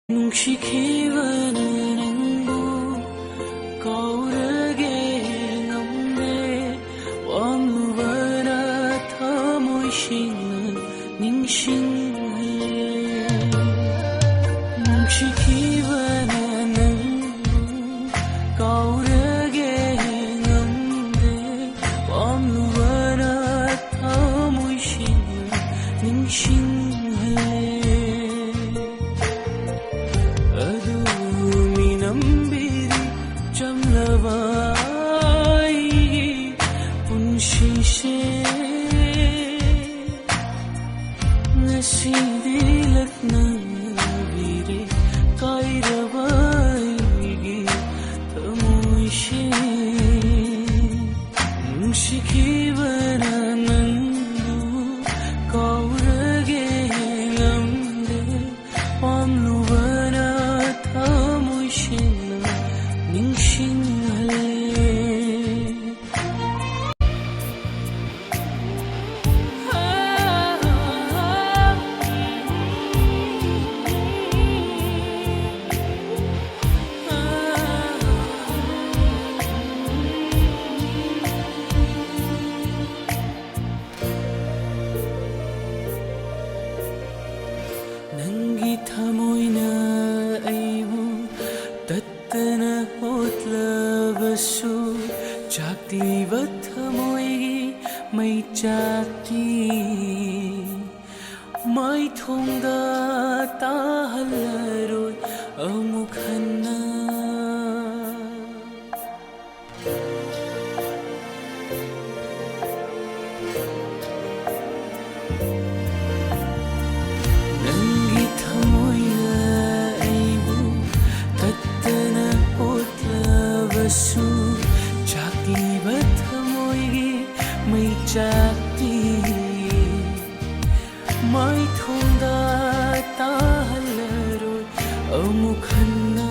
뭉치기만 행복 거울에게 넘네 왕우바라 타모이시는 닝싱해 뭉치기만 행복 거울에게 넘네 왕우바라 타모이시는 닝싱해 Jamlabai punsise nasidilak na vire kairabai tamoishe nungshikibananan kaurage lamde wamlubana tamoishe ningshinghale Nangi thamoina aibu tattana hotlabasu chakliba thamoigi mai chakti mai thongda tahalaroi amuk hanna Su chakliba thamoigi mai chakti mai thongda tahalaroi amuk hanna